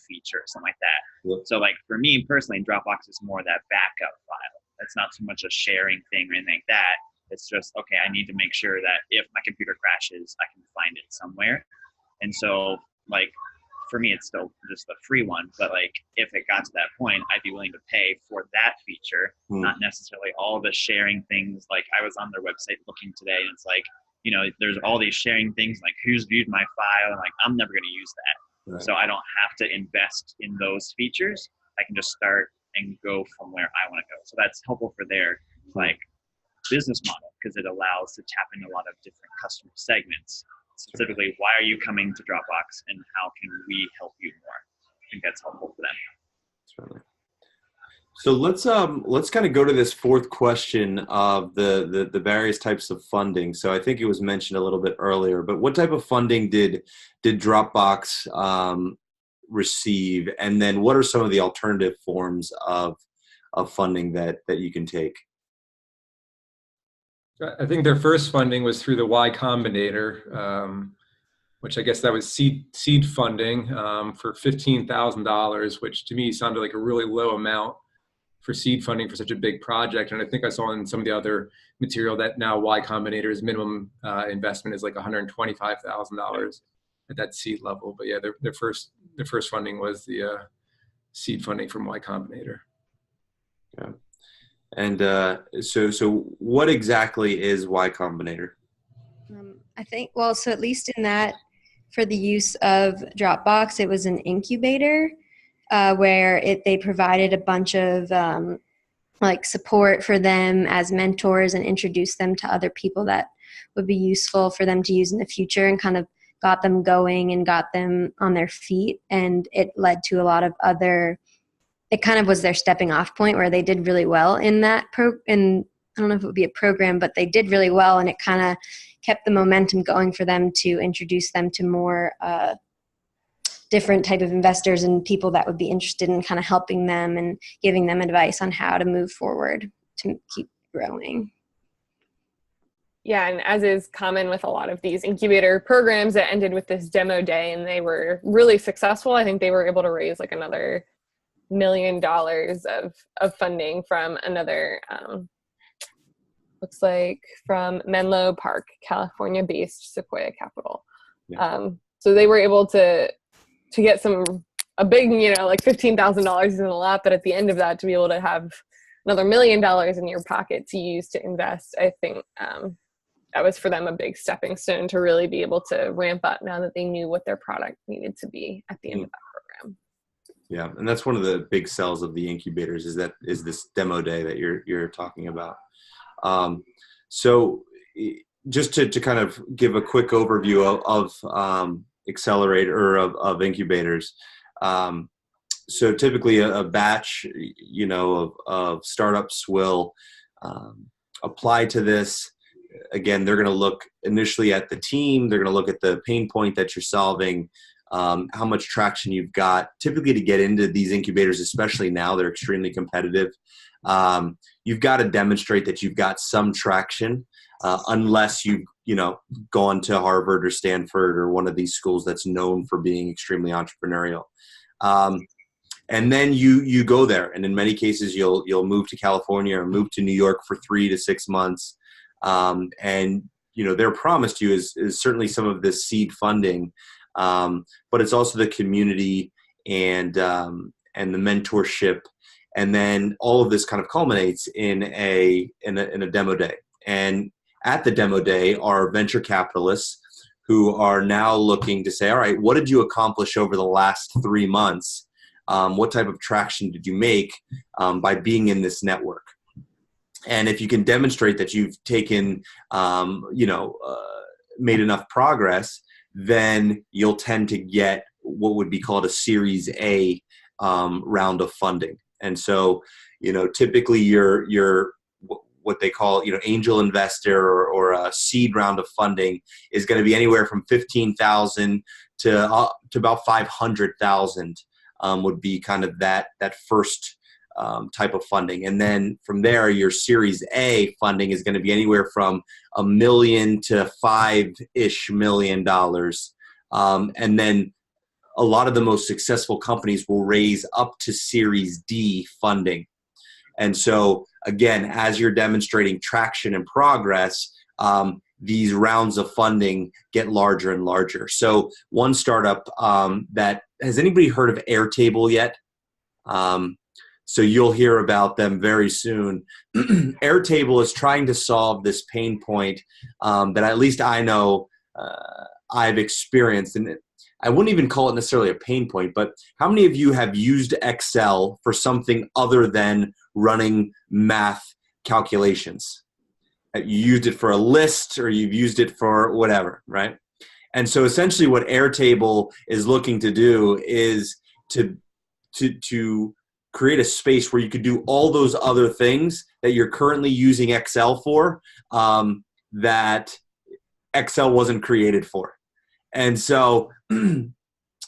feature or something like that. Yep. So like for me personally, Dropbox is more that backup file. It's not so much a sharing thing or anything like that. It's just, okay, I need to make sure that if my computer crashes, I can find it somewhere. And so like, for me, it's still just a free one, but like if it got to that point, I'd be willing to pay for that feature, not necessarily all the sharing things. Like I was on their website looking today, and it's like, there's all these sharing things, like who's viewed my file, and like I'm never going to use that. Right. So I don't have to invest in those features. I can just start and go from where I want to go. So that's helpful for their like business model, because it allows to tap into a lot of different customer segments. Specifically, why are you coming to Dropbox, and how can we help you more? I think that's helpful for them. Certainly. So let's kind of go to this fourth question of the various types of funding. So I think it was mentioned a little bit earlier, but what type of funding did Dropbox receive, and then what are some of the alternative forms of funding that you can take? I think their first funding was through the Y Combinator. which I guess that was seed funding for $15,000, which to me sounded like a really low amount for seed funding for such a big project. And I think I saw in some of the other material that now Y Combinator's minimum investment is like $125,000 at that seed level. But yeah, their first funding was the seed funding from Y Combinator. Yeah. And so what exactly is Y Combinator? I think, well, so at least in that, for the use of Dropbox, it was an incubator where they provided a bunch of like support for them as mentors and introduced them to other people that would be useful for them to use in the future, and kind of got them going and got them on their feet. And it led to a lot of other, it kind of was their stepping off point where they did really well in that and I don't know if it would be a program, but they did really well, and it kind of kept the momentum going for them to introduce them to more different type of investors and people that would be interested in kind of helping them and giving them advice on how to move forward to keep growing. Yeah, and as is common with a lot of these incubator programs, it ended with this demo day, and they were really successful. I think they were able to raise like another $1 million of funding from another, looks like from Menlo Park, California-based Sequoia Capital. Yeah. So they were able to get a big, like $15,000 in the lap, but at the end of that, to be able to have another $1 million in your pocket to use to invest, I think that was for them a big stepping stone to really be able to ramp up now that they knew what their product needed to be at the end of that program. Yeah, and that's one of the big sells of the incubators is this demo day that you're talking about. So just to kind of give a quick overview of accelerator or of incubators. So typically a batch, of startups will apply to this. Again, they're going to look initially at the team. They're going to look at the pain point that you're solving, how much traction you've got. Typically to get into these incubators, especially now, they're extremely competitive. You've got to demonstrate that you've got some traction, unless you've gone to Harvard or Stanford or one of these schools that's known for being extremely entrepreneurial. And then you go there, and in many cases you'll move to California or move to New York for 3 to 6 months. And their promise to you is certainly some of this seed funding, but it's also the community and the mentorship. And then all of this kind of culminates in a demo day. And at the demo day are venture capitalists who are now looking to say, all right, what did you accomplish over the last 3 months? What type of traction did you make by being in this network? And if you can demonstrate that you've taken, made enough progress, then you'll tend to get what would be called a Series A round of funding. And so, typically you're what they call, angel investor or a seed round of funding is going to be anywhere from 15,000 to about 500,000 would be kind of that first type of funding. And then from there, your Series A funding is going to be anywhere from $1 million to $5-ish million. And then a lot of the most successful companies will raise up to Series D funding. And so, again, as you're demonstrating traction and progress, these rounds of funding get larger and larger. So one startup has anybody heard of Airtable yet? So you'll hear about them very soon. Airtable is trying to solve this pain point that at least I know I've experienced. And I wouldn't even call it necessarily a pain point, but how many of you have used Excel for something other than running math calculations? You used it for a list or you've used it for whatever, right? And so essentially what Airtable is looking to do is to create a space where you could do all those other things that you're currently using Excel for, that Excel wasn't created for. And so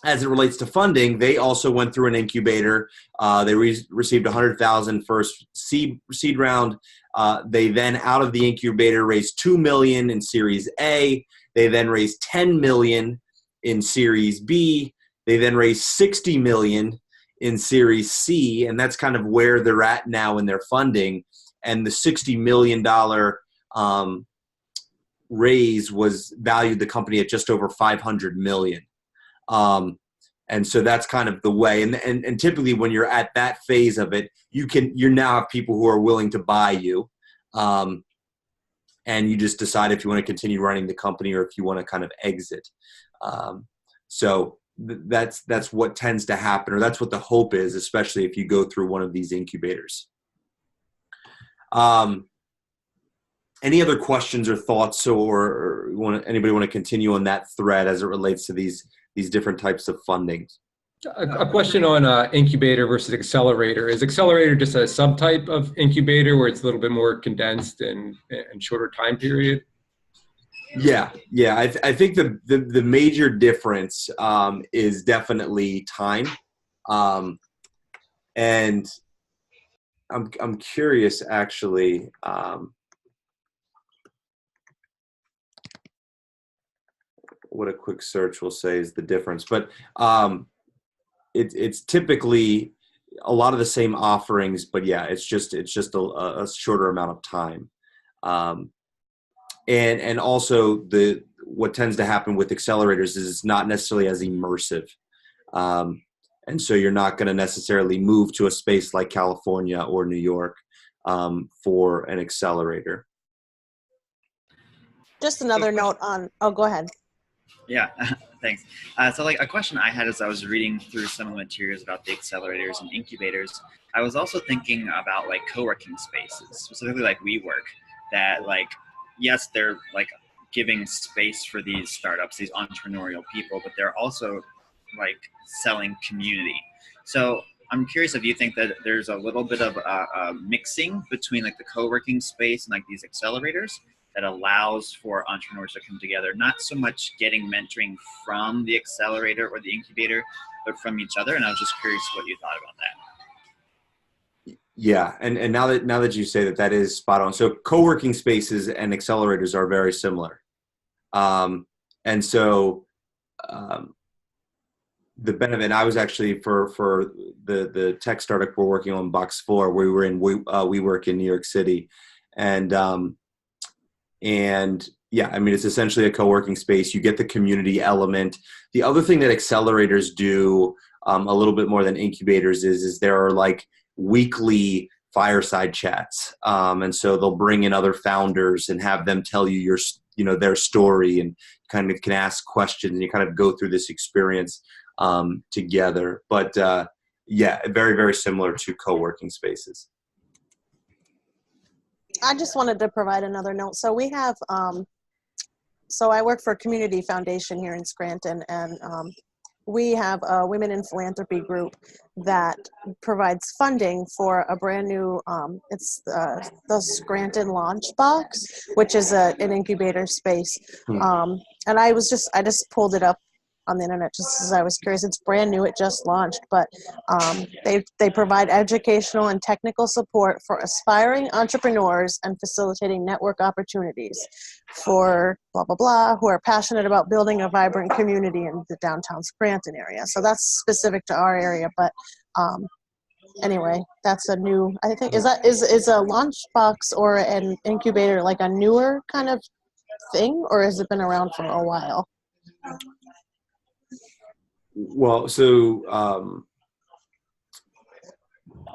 as it relates to funding, they also went through an incubator. They received $100,000 first seed round. They then, out of the incubator, raised $2 million in Series A. They then raised $10 million in Series B. They then raised $60 million in Series C, and that's kind of where they're at now in their funding. And the $60 million raise was valued the company at just over $500 million. And so that's kind of the way. And typically when you're at that phase of it, you now have people who are willing to buy you. And you just decide if you want to continue running the company or if you want to kind of exit. So that's what tends to happen, or that's what the hope is, especially if you go through one of these incubators. Any other questions or thoughts, or anybody want to continue on that thread as it relates to these different types of funding? A question on incubator versus accelerator. Is accelerator just a subtype of incubator where it's a little bit more condensed and shorter time period? Yeah. I think the major difference is definitely time, and I'm curious actually. What a quick search will say is the difference, but it's typically a lot of the same offerings, but yeah, it's just a shorter amount of time. And also what tends to happen with accelerators is it's not necessarily as immersive. And so you're not going to necessarily move to a space like California or New York for an accelerator. Just another note on, oh, go ahead. Yeah, thanks. So like a question I had as I was reading through some of the materials about the accelerators and incubators, I was also thinking about like co-working spaces, specifically like WeWork, that like, yes, they're like giving space for these startups, these entrepreneurial people, but they're also like selling community. So I'm curious if you think that there's a little bit of a mixing between like the co-working space and like these accelerators that allows for entrepreneurs to come together, not so much getting mentoring from the accelerator or the incubator, but from each other. And I was just curious what you thought about that. Yeah, and now that you say that is spot on. So co-working spaces and accelerators are very similar. And so the benefit, I was actually for the tech startup we're working on, Box 4, we were in WeWork in New York City. And yeah, I mean, it's essentially a co-working space. You get the community element. The other thing that accelerators do a little bit more than incubators is there are like weekly fireside chats. And so they'll bring in other founders and have them tell you their story, and kind of can ask questions, and you kind of go through this experience together. But yeah, very, very similar to co-working spaces. I just wanted to provide another note. So we have, so I work for a community foundation here in Scranton, and we have a Women in Philanthropy group that provides funding for a brand new, it's the Scranton Launch Box, which is an incubator space. And I just pulled it up on the internet just as I was curious. It's brand new, it just launched, but they provide educational and technical support for aspiring entrepreneurs and facilitating network opportunities for blah, blah, blah, who are passionate about building a vibrant community in the downtown Scranton area. So that's specific to our area, but anyway, that's a new, I think, is a launch box or an incubator like a newer kind of thing, or has it been around for a while? Well, so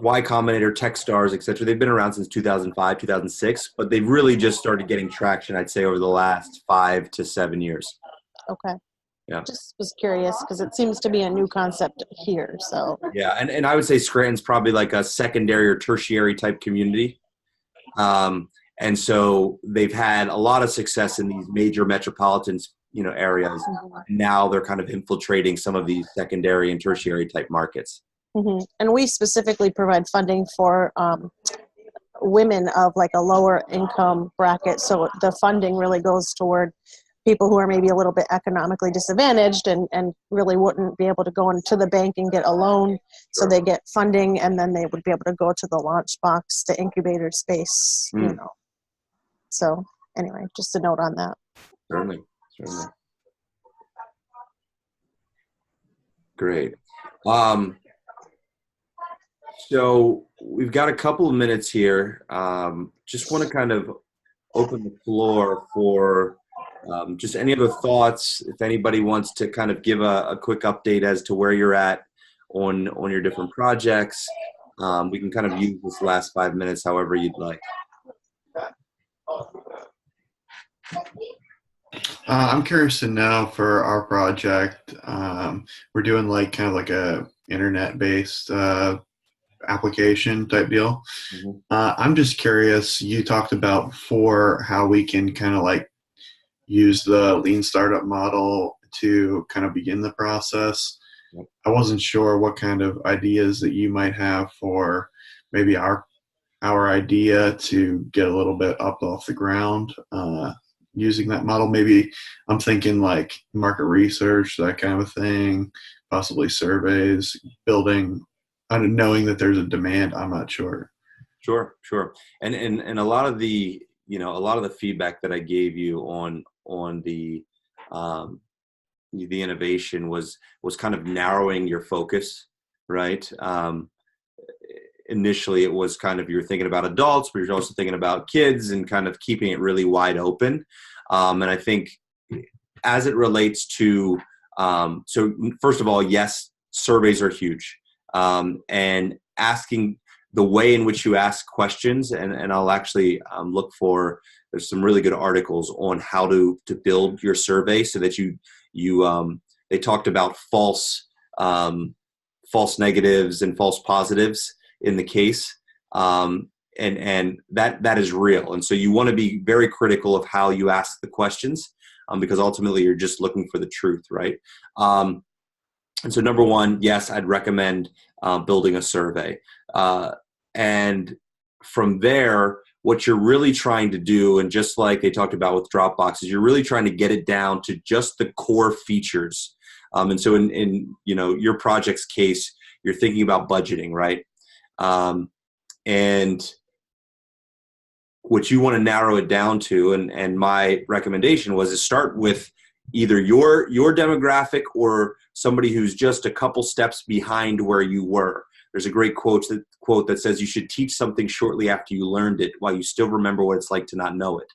Y Combinator, Techstars, et cetera, they've been around since 2005, 2006, but they've really just started getting traction, I'd say, over the last 5 to 7 years. Okay. Yeah. Just was curious because it seems to be a new concept here. So yeah, and I would say Scranton's probably like a secondary or tertiary type community. And so they've had a lot of success in these major metropolitan areas. Now they're kind of infiltrating some of these secondary and tertiary type markets. Mm-hmm. And we specifically provide funding for women of like a lower income bracket. So the funding really goes toward people who are maybe a little bit economically disadvantaged and really wouldn't be able to go into the bank and get a loan. So they get funding, and then they would be able to go to the launch box, the incubator space, So anyway, just a note on that. Certainly. Great. So we've got a couple of minutes here. Just want to kind of open the floor for just any other thoughts. If anybody wants to kind of give a quick update as to where you're at on your different projects, we can kind of use this last 5 minutes however you'd like. I'm curious to know for our project, we're doing like kind of like a internet-based application type deal. Mm-hmm. I'm just curious, you talked about before how we can kind of like use the lean startup model to kind of begin the process. Yep. I wasn't sure what kind of ideas that you might have for maybe our idea to get a little bit up off the ground using that model. Maybe I'm thinking like market research, that kind of thing, possibly surveys, building, knowing that there's a demand. I'm not sure. Sure. And a lot of the, a lot of the feedback that I gave you on the innovation was kind of narrowing your focus, right? Initially it was kind of, you're thinking about adults, but you're also thinking about kids and kind of keeping it really wide open. And I think as it relates to, so first of all, yes, surveys are huge. And asking the way in which you ask questions, and I'll actually look for, there's some really good articles on how to build your survey so that they talked about false negatives and false positives in the case. And that is real. And so you want to be very critical of how you ask the questions, because ultimately you're just looking for the truth, right? And so number one, yes, I'd recommend building a survey. And from there, what you're really trying to do, and just like they talked about with Dropbox, is you're really trying to get it down to just the core features. And so in your project's case, you're thinking about budgeting, right? And what you want to narrow it down to, and my recommendation was to start with either your demographic or somebody who's just a couple steps behind where you were. There's a great quote that says you should teach something shortly after you learned it while you still remember what it's like to not know it.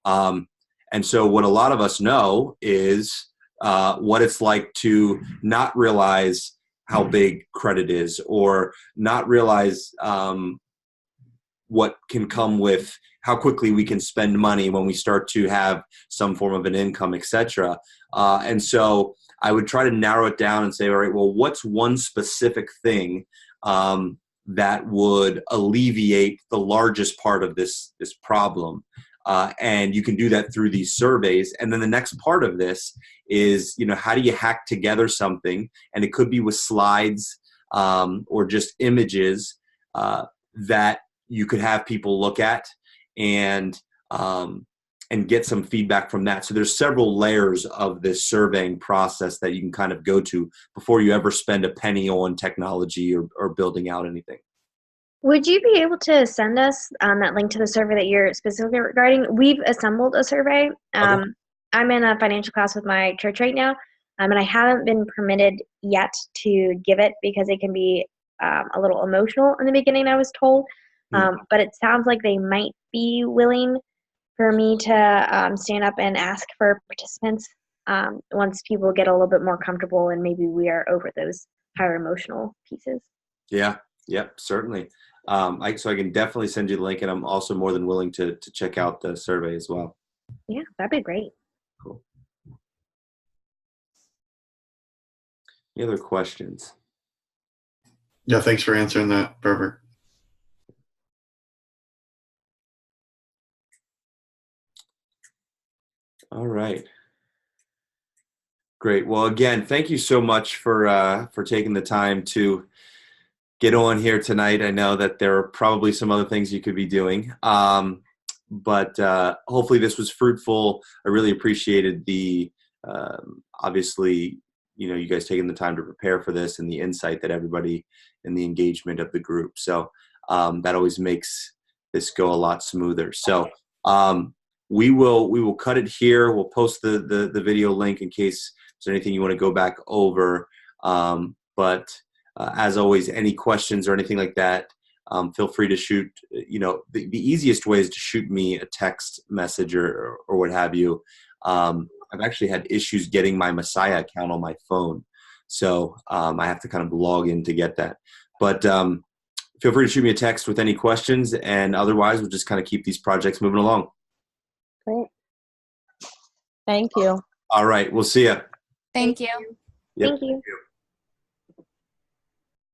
And so what a lot of us know is what it's like to not realize how big credit is, or not realize what can come with how quickly we can spend money when we start to have some form of an income, etc. And so I would try to narrow it down and say, all right, well, what's one specific thing that would alleviate the largest part of this problem? And you can do that through these surveys. And then the next part of this is, how do you hack together something? And it could be with slides or just images that you could have people look at and get some feedback from that. So there's several layers of this surveying process that you can kind of go to before you ever spend a penny on technology or building out anything. Would you be able to send us that link to the survey that you're specifically regarding? We've assembled a survey. Okay. I'm in a financial class with my church right now, and I haven't been permitted yet to give it because it can be a little emotional in the beginning, I was told. But it sounds like they might be willing for me to stand up and ask for participants once people get a little bit more comfortable and maybe we are over those higher emotional pieces. Yeah, certainly. So I can definitely send you the link, and I'm also more than willing to check out the survey as well. Yeah, that'd be great. Cool. Any other questions? Yeah, thanks for answering that. Perfect. All right. Great. Well, again, thank you so much for taking the time to get on here tonight. I know that there are probably some other things you could be doing, but hopefully this was fruitful. I really appreciated the, obviously, you guys taking the time to prepare for this and the insight that everybody and the engagement of the group. So that always makes this go a lot smoother. So we will cut it here. We'll post the video link in case there's anything you want to go back over. But as always, any questions or anything like that, feel free to shoot. The easiest way is to shoot me a text message or what have you. I've actually had issues getting my Messiah account on my phone. So I have to kind of log in to get that. But feel free to shoot me a text with any questions. And otherwise, we'll just kind of keep these projects moving along. Great. Thank you. All right. We'll see you. Thank you. Yep. Thank you.